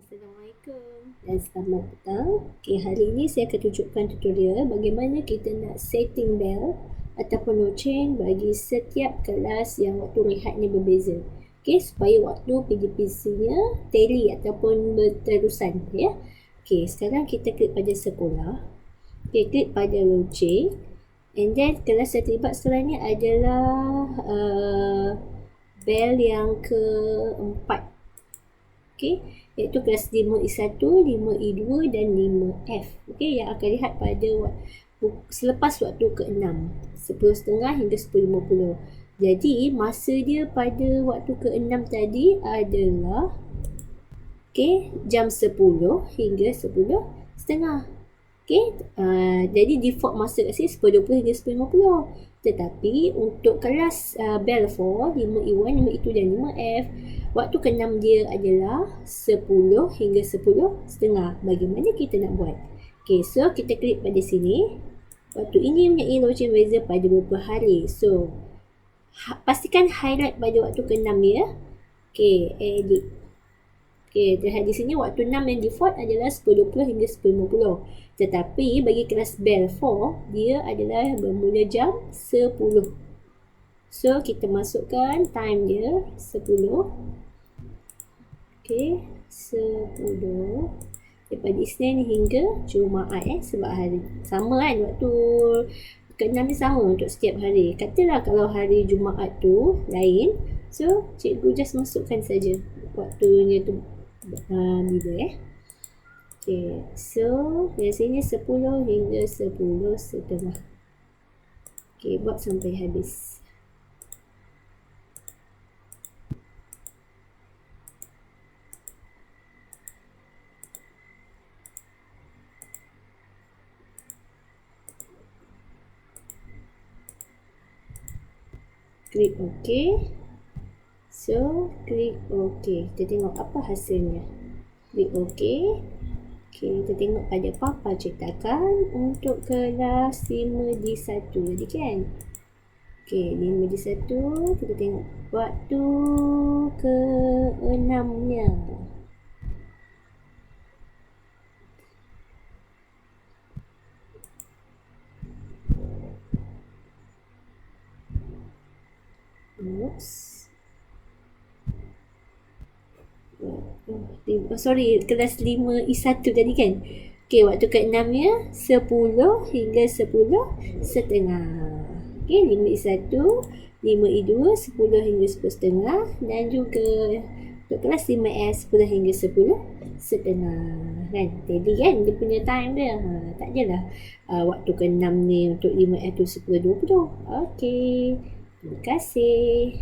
Assalamualaikum dan selamat petang. Hari ini saya akan tunjukkan tutorial bagaimana kita nak setting bell ataupun loceng bagi setiap kelas yang waktu rehatnya berbeza. Supaya waktu PGPC-nya tally ataupun berterusan. Sekarang kita klik pada sekolah. Klik pada loceng. And then kelas saya terlibat sekarang ni adalah bell yang keempat. Iaitu kelas 5E1, 5E2 dan 5F. Yang akan lihat pada selepas waktu ke-6, 10.30 hingga 10.50. Jadi masa dia pada waktu ke-6 tadi adalah jam 10 hingga 10.30. Jadi default masa kat sini 10.20 hingga 10.50. Tetapi untuk kelas bell 4, 5E1, 5E2 dan 5F, waktu ke-6 dia adalah 10 hingga 10.30. Bagaimana kita nak buat? So kita klik pada sini. Waktu ini mempunyai loceng berbeza pada beberapa hari. So pastikan highlight pada waktu ke-6 ya. Edit. Terlihat di sini waktu 6 yang default adalah 10.20 hingga 10.50. Tetapi bagi kelas bell 4, dia adalah bermula jam 10. So kita masukkan time dia 10. 10 daripada Isnin hingga Jumaat sebab hari sama kan, waktu ke-6 ni sama untuk setiap hari. Katalah kalau hari Jumaat tu lain, so cikgu just masukkan saja waktunya tu bila so biasanya 10 hingga 10.30. Buat sampai habis. Klik OK. So, klik OK. Kita tengok apa hasilnya. Klik OK. Kita tengok pada papan cetakan untuk kelas 5D1. Jadi kan? 5D1. Kita tengok waktu ke-6 nya. Kelas 5E1 tadi kan. Waktu ke-6 nya 10 hingga 10.30. 5E1, 5E2, 10 hingga 10.30 dan juga untuk kelas 5S 10 hingga 10.30 kan. Tadi kan dia punya time dia. Tak adalah waktu ke-6 ni untuk 5F tu 10.20. Terima kasih.